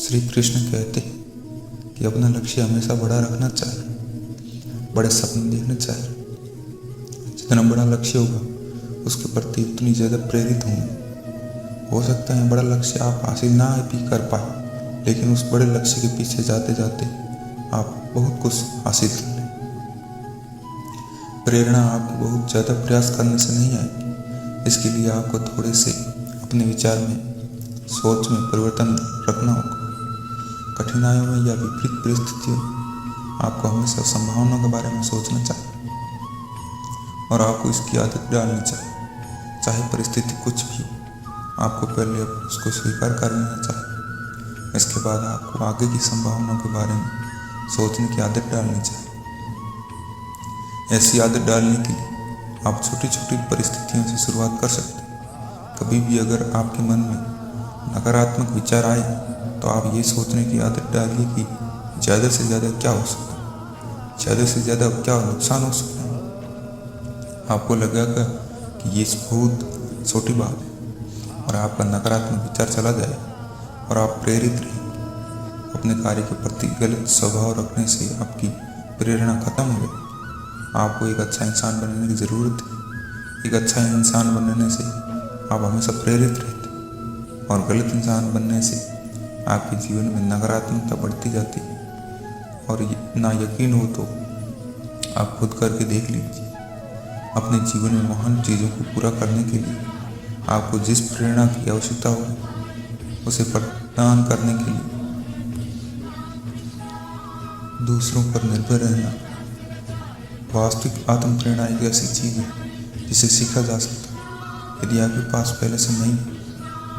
श्री कृष्ण कहते हैं कि अपना लक्ष्य हमेशा बड़ा रखना चाहिए, बड़े सपने देखने चाहिए। जितना बड़ा लक्ष्य होगा उसके प्रति उतनी ज़्यादा प्रेरित होंगे। हो सकता है बड़ा लक्ष्य आप हासिल ना भी कर पाए, लेकिन उस बड़े लक्ष्य के पीछे जाते जाते आप बहुत कुछ हासिल कर लें। प्रेरणा आपको बहुत ज़्यादा प्रयास करने से नहीं आएगी। इसके लिए आपको थोड़े से अपने विचार में, सोच में परिवर्तन रखना होगा। कठिनाइयों में या विपरीत परिस्थितियों में आपको हमेशा संभावनाओं के बारे में सोचना चाहिए और आपको इसकी आदत डालनी चाहिए। चाहे परिस्थिति कुछ भी हो, आपको पहले उसको स्वीकार कर लेना चाहिए। इसके बाद आपको आगे की संभावनाओं के बारे में सोचने की आदत डालनी चाहिए। ऐसी आदत डालने के लिए आप छोटी छोटी परिस्थितियों से शुरुआत कर सकते हैं। कभी भी अगर आपके मन में नकारात्मक विचार आए तो आप ये सोचने की आदत डालिए कि ज़्यादा से ज़्यादा क्या हो सकता है, ज़्यादा से ज़्यादा क्या नुकसान हो सकता है। आपको लगेगा कि ये बहुत छोटी बात है और आपका नकारात्मक विचार चला जाए और आप प्रेरित रहेंगे। अपने कार्य के प्रति गलत स्वभाव रखने से आपकी प्रेरणा खत्म हो गई। आपको एक अच्छा इंसान बनने की ज़रूरत है। एक अच्छा इंसान बनने से आप हमेशा प्रेरित रहते हैं और गलत इंसान बनने से आपके जीवन में नकारात्मकता बढ़ती जाती है। और ना यकीन हो तो आप खुद करके देख लीजिए। अपने जीवन में महान चीज़ों को पूरा करने के लिए आपको जिस प्रेरणा की आवश्यकता होगी उसे प्रदान करने के लिए दूसरों पर निर्भर रहना। वास्तविक आत्म प्रेरणा एक ऐसी चीज़ है जिसे सीखा जा सकता है। यदि आपके पास पहले से नहीं है,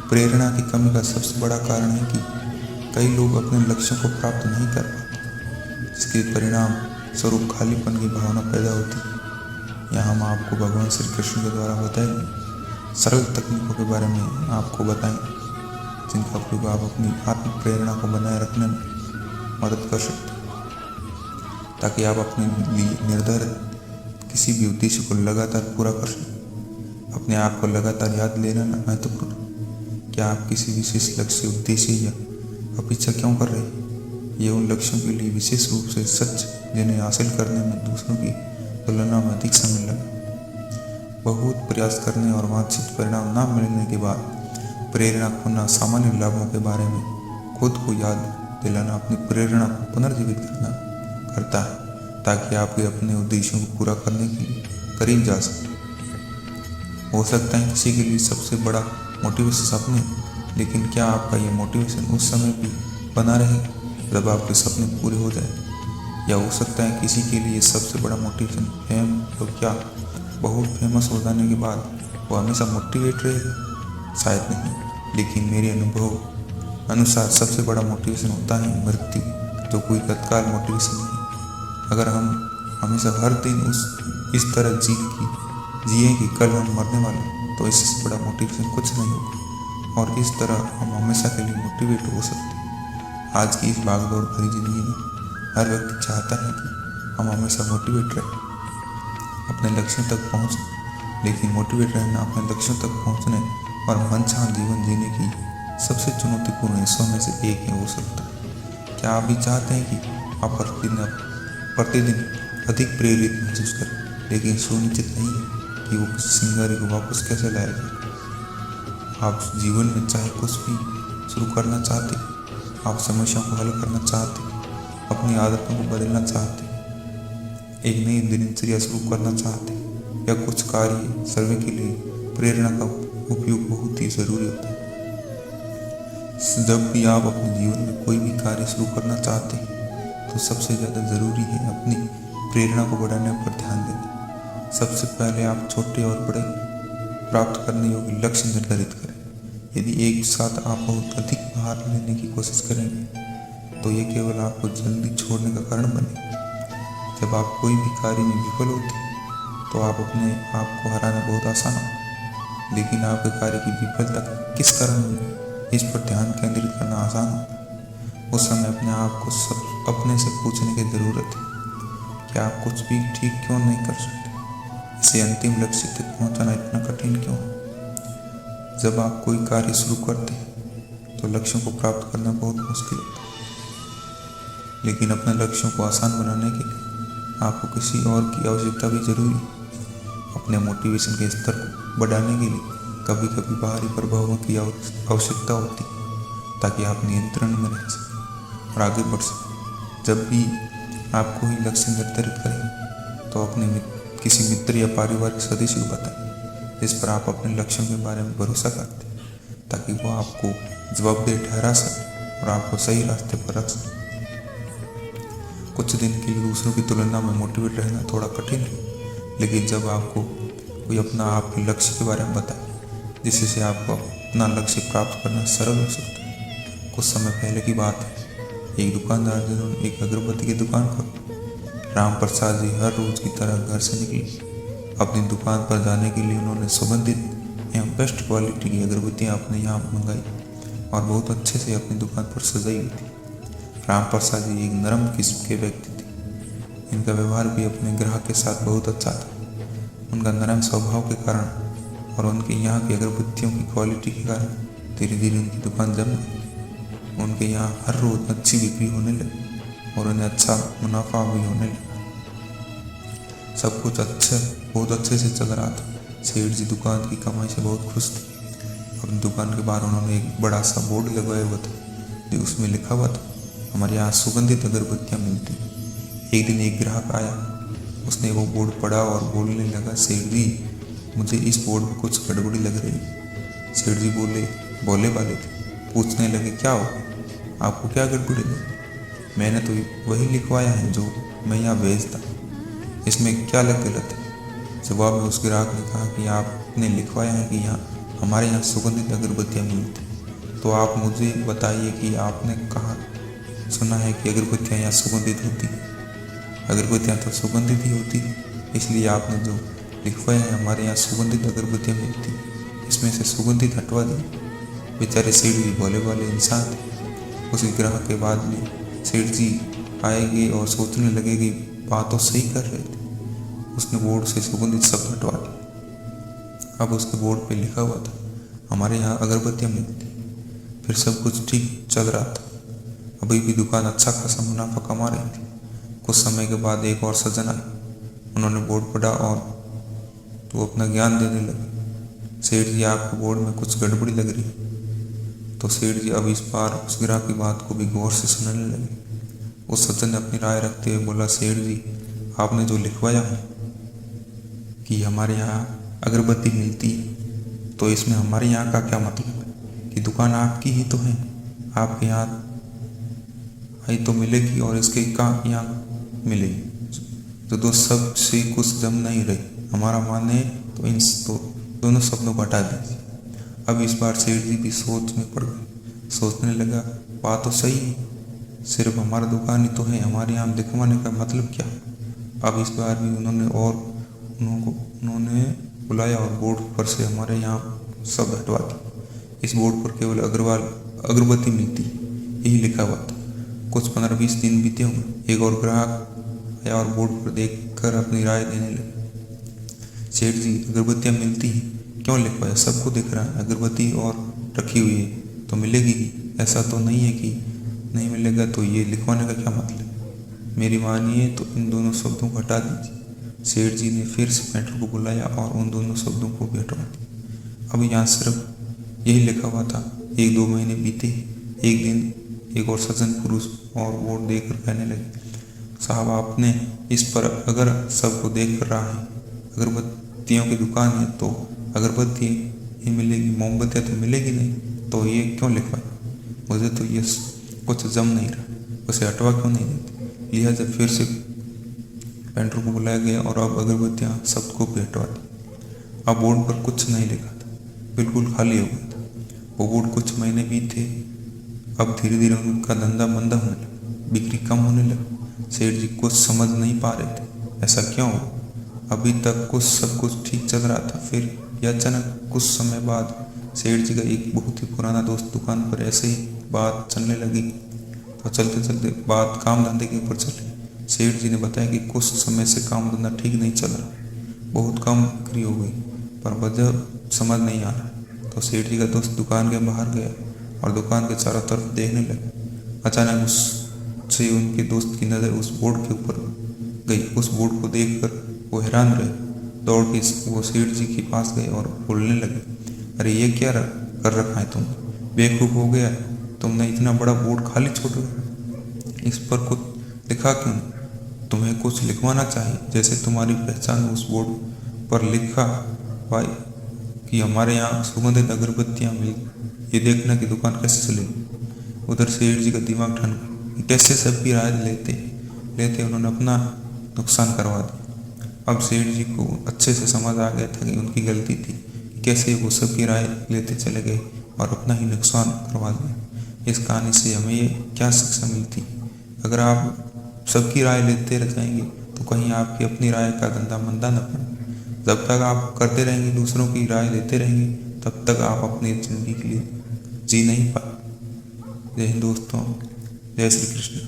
प्रेरणा की कमी का सबसे बड़ा कारण है कि कई लोग अपने लक्ष्यों को प्राप्त नहीं कर पाते, जिसके परिणाम स्वरूप खालीपन की भावना पैदा होती है। यहाँ हम आपको भगवान श्री कृष्ण के द्वारा बताई गई सरल तकनीकों के बारे में आपको बताएंगे, जिनका उपयोग आप अपनी आत्म प्रेरणा को बनाए रखने में मदद कर सकते हैं, ताकि आप अपने लिए निर्धारित किसी भी उद्देश्य को लगातार पूरा कर सकें। अपने आप को लगातार याद लेना महत्वपूर्ण है। क्या आप किसी विशेष लक्ष्य, उद्देश्य या अपेक्षा क्यों कर रहे हैं? ये उन लक्ष्यों के लिए विशेष रूप से सच जिन्हें हासिल करने में दूसरों की तुलना में अधिक समय लगा। बहुत प्रयास करने और वांछित परिणाम न मिलने के बाद प्रेरणा खोना सामान्य लाभों के बारे में खुद को याद दिलाना अपनी प्रेरणा को पुनर्जीवित करता है, ताकि आप अपने उद्देश्यों को पूरा करने के लिए करीब जा सकें। हो सकता है किसी के लिए सबसे बड़ा मोटिवेशन सपने, लेकिन क्या आपका ये मोटिवेशन उस समय भी बना रहेगा जब आपके सपने पूरे हो जाए? या हो सकता है किसी के लिए सबसे बड़ा मोटिवेशन फेम, तो क्या बहुत फेमस हो जाने के बाद वो हमेशा मोटिवेट रहेगा? शायद नहीं, लेकिन मेरे अनुभव अनुसार सबसे बड़ा मोटिवेशन होता है मृत्यु, जो कोई तत्काल मोटिवेशन नहीं। अगर हम हमेशा हर दिन इस तरह जिए कि कल हम मरने वाले, तो इससे बड़ा मोटिवेशन कुछ नहीं होगा और इस तरह हम हमेशा के लिए मोटिवेट हो सकते हैं। आज की इस भागदौड़ भरी जिंदगी में हर व्यक्ति चाहता है कि हम हमेशा मोटिवेट रहें, अपने लक्ष्यों तक पहुँचें। लेकिन मोटिवेट रहना अपने लक्ष्यों तक पहुँचने और मनचाहा जीवन जीने की सबसे चुनौतीपूर्ण हिस्सों में से एक हो सकता है। क्या आप भी चाहते हैं कि आप प्रतिदिन अधिक प्रेरित महसूस करें, लेकिन सुनिश्चित नहीं है कि वो सिंगारी को वापस कैसे लाया जाए? आप जीवन में चाहे कुछ भी शुरू करना चाहते, आप समस्याओं को हल करना चाहते, अपनी आदतों को बदलना चाहते, एक नई दिनचर्या शुरू करना चाहते या कुछ कार्य सर्वे के लिए प्रेरणा का उपयोग बहुत ही ज़रूरी होता है। जब भी आप अपने जीवन में कोई भी कार्य शुरू करना चाहते हैं तो सबसे ज़्यादा ज़रूरी है अपनी प्रेरणा को बढ़ाने पर ध्यान देना। सबसे पहले आप छोटे और बड़े प्राप्त करने योग्य लक्ष्य निर्धारित करें। यदि एक साथ आप बहुत अधिक भार लेने की कोशिश करेंगे तो ये केवल आपको जल्दी छोड़ने का कारण बनेगा। जब आप कोई भी कार्य में विफल होते हैं तो आप अपने आप को हराना बहुत आसान हो, लेकिन आपके कार्य की विफलता किस कारण हुई इस पर ध्यान केंद्रित करना आसान होता है। उस समय अपने आप को अपने से पूछने की ज़रूरत है कि आप कुछ भी ठीक क्यों नहीं कर सकते? इसे अंतिम लक्ष्य तक पहुंचाना इतना कठिन क्यों है? जब आप कोई कार्य शुरू करते हैं तो तो लक्ष्यों को प्राप्त करना बहुत मुश्किल होता है। लेकिन अपने लक्ष्यों को आसान बनाने के लिए आपको किसी और की आवश्यकता भी जरूरी है। अपने मोटिवेशन के स्तर को बढ़ाने के लिए कभी कभी बाहरी प्रभावों की आवश्यकता होती है, ताकि आप नियंत्रण में रह सकें और आगे बढ़ सकें। जब भी आप कोई लक्ष्य निर्धारित करें तो अपने किसी मित्र या पारिवारिक सदस्य को बताएं, जिस पर आप अपने लक्ष्यों के बारे में भरोसा करते हैं, ताकि वो आपको जवाबदेह ठहरा सके और आपको सही रास्ते पर रख सके। कुछ दिन के लिए दूसरों की तुलना में मोटिवेट रहना थोड़ा कठिन है, लेकिन जब आपको कोई अपना आपके लक्ष्य के बारे में बताए, जिससे आपको अपना लक्ष्य प्राप्त करना सरल हो सकता है। कुछ समय पहले की बात है, एक दुकानदार जिन्होंने एक अगरबत्ती की दुकान खोली। राम प्रसाद जी हर रोज की तरह घर से निकले। अपनी दुकान पर जाने के लिए उन्होंने सुगंधित एवं बेस्ट क्वालिटी की अगरबत्तियाँ अपने यहाँ मंगाई और बहुत अच्छे से अपनी दुकान पर सजाई हुई थी। राम प्रसाद जी एक नरम किस्म के व्यक्ति थे। इनका व्यवहार भी अपने ग्राहक के साथ बहुत अच्छा था। उनका नरम स्वभाव के कारण और उनके यहाँ की अगरबत्तियों की क्वालिटी के कारण धीरे धीरे उनकी दुकान जम गई। उनके यहाँ हर रोज अच्छी बिक्री होने लगी और उन्हें अच्छा मुनाफा भी होने लगा। सब कुछ बहुत अच्छे से चल रहा था। सेठ जी दुकान की कमाई से बहुत खुश थे। अपनी दुकान के बाहर उन्होंने एक बड़ा सा बोर्ड लगाया हुआ था, जो उसमें लिखा हुआ था, हमारे यहाँ सुगंधित अगरबत्तियाँ मिलती हैं। एक दिन एक ग्राहक आया, उसने वो बोर्ड पढ़ा और बोलने लगा, सेठ जी मुझे इस बोर्ड में कुछ गड़बड़ी लग रही है। सेठ जी बोले वाले थे। पूछने लगे, क्या हो, आपको क्या गड़बड़ी लगी? मैंने तो वही लिखवाया है जो मैं यहाँ भेजता, इसमें क्या गलत है? जवाब में उस ग्राहक ने कहा कि आपने लिखवाया है कि हमारे यहाँ सुगंधित अगरबत्तियाँ मिलती, तो आप मुझे बताइए कि आपने कहाँ सुना है कि अगरबत्तियाँ यहाँ सुगंधित होती? अगरबत्तियाँ तो सुगंधित ही होती, इसलिए आपने जो लिखवाया है हमारे यहाँ सुगंधित अगरबत्तियाँ मिलती, इसमें से सुगंधित हटवा दी। बेचारे सेठ जी भोले वाले इंसान थे। उसी ग्राहक के बाद में सेठ जी आएंगे और सोचने लगे कि बात तो सही कर रहे थे। उसने बोर्ड से सुगंधित शब्द हटवा दिया। अब उसके बोर्ड पे लिखा हुआ था, हमारे यहाँ अगरबत्तियाँ मिलती। फिर सब कुछ ठीक चल रहा था। अभी भी दुकान अच्छा खासा मुनाफा कमा रही थी। कुछ समय के बाद एक और सज्जन आए। उन्होंने बोर्ड पढ़ा और तो अपना ज्ञान देने लगे। सेठ जी आपके बोर्ड में कुछ गड़बड़ी लग रही है। तो सेठ जी अब इस बार उस ग्राहक की बात को भी गौर से सुनने लगे। उस सज्जन ने अपनी राय रखते हुए बोला, सेठ जी आपने जो लिखवाया है कि हमारे यहाँ अगरबत्ती मिलती है, तो इसमें हमारे यहाँ का क्या मतलब है? कि दुकान आपकी ही तो है, आपके यहाँ ही तो मिलेगी और इसके कहाँ यहाँ मिलेगी? तो सब से कुछ जम नहीं रही। हमारा माने तो इन दोनों शब्दों को हटा दीजिए। अब इस बार सेठ जी भी सोच में पड़ गए। सोचने लगा, बात तो सही है, सिर्फ हमारा दुकान ही तो है, हमारे यहाँ दिखवाने का मतलब क्या? अब इस बार भी उन्होंने बुलाया और बोर्ड पर से हमारे यहाँ शब्द हटवा दिए। इस बोर्ड पर केवल अगरबत्ती मिलती, यही लिखा हुआ था। कुछ 15-20 दिन बीते होंगे। एक और ग्राहक आया और बोर्ड पर देखकर अपनी राय देने लगे। सेठ जी अगरबत्तियाँ मिलती हैं, क्यों लिखवाया? सबको दिख रहा है, अगरबत्ती और रखी हुई है तो मिलेगी ही। ऐसा तो नहीं है कि नहीं मिलेगा, तो ये लिखवाने का क्या मतलब? मेरी मानिए तो इन दोनों शब्दों को हटा दीजिए। सेठ जी ने फिर से पेंटर को बुलाया और उन दोनों शब्दों को भी हटवा दिया। अब यहाँ सिर्फ यही लिखा हुआ था। 1-2 महीने बीते। एक दिन एक और सज्जन पुरुष और बोर्ड देखकर कहने लगे, साहब आपने इस पर अगर सबको देख कर रहा है, अगरबत्तियों की दुकान है तो अगरबत्ती ही मिलेगी, मोमबत्तियाँ तो मिलेगी नहीं, तो ये क्यों लिखवाए? मुझे तो ये कुछ जम नहीं रहा, उसे हटवा क्यों नहीं देते? लिहाजा फिर से पेंटर को बुलाया गया और अब अगरबत्तियाँ सबको भी हटवा दी। अब बोर्ड पर कुछ नहीं लिखा था, बिल्कुल खाली हो गया था। वो बोर्ड कुछ महीने बीते। अब धीरे धीरे उनका धंधा मंदा होने लगा, बिक्री कम होने लगा। सेठ जी कुछ समझ नहीं पा रहे थे, ऐसा क्यों हुआ? अभी तक सब कुछ ठीक चल रहा था, फिर अचानक कुछ समय बाद सेठ जी का एक बहुत ही पुराना दोस्त दुकान पर ऐसे ही बात चलने लगी। तो चलते चलते बात काम धंधे के ऊपर चली। सेठ जी ने बताया कि कुछ समय से काम धंधा ठीक नहीं चल रहा, बहुत कम बिक्री हो गई, पर वजह समझ नहीं आ रहा। तो सेठ जी का दोस्त दुकान के बाहर गया और दुकान के चारों तरफ देखने लगे। अचानक उससे उनके दोस्त की नज़र उस बोर्ड के ऊपर गई। उस बोर्ड को देखकर वो हैरान रहे। दौड़ के वो सेठ जी के पास गए और बोलने लगे, अरे ये क्या कर रखा है तुमने? बेवकूफ़ हो गया है, तुमने इतना बड़ा बोर्ड खाली छोड़ दिया। इस पर कुछ लिखा क्यों? तुम्हें कुछ लिखवाना चाहिए, जैसे तुम्हारी पहचान उस बोर्ड पर लिखा भाई कि हमारे यहाँ सुगंधित अगरबत्तियाँ मिली। ये देखना कि दुकान कैसे चलेगी। उधर सेठ जी का दिमाग ठन कैसे सबकी राय लेते लेते उन्होंने अपना नुकसान करवा दिया। अब सेठ जी को अच्छे से समझ आ गया था कि उनकी गलती थी, कैसे वो सबकी राय लेते चले गए और अपना ही नुकसान करवा दिया। इस कहानी से हमें ये क्या शिक्षा मिलती? अगर आप सबकी राय लेते रह जाएंगे तो कहीं आपकी अपनी राय का धंधा मंदा न पड़े। जब तक आप करते रहेंगे, दूसरों की राय लेते रहेंगे, तब तक आप अपनी ज़िंदगी के लिए जी नहीं पाए। जय हिंद दोस्तों, जय श्री कृष्ण।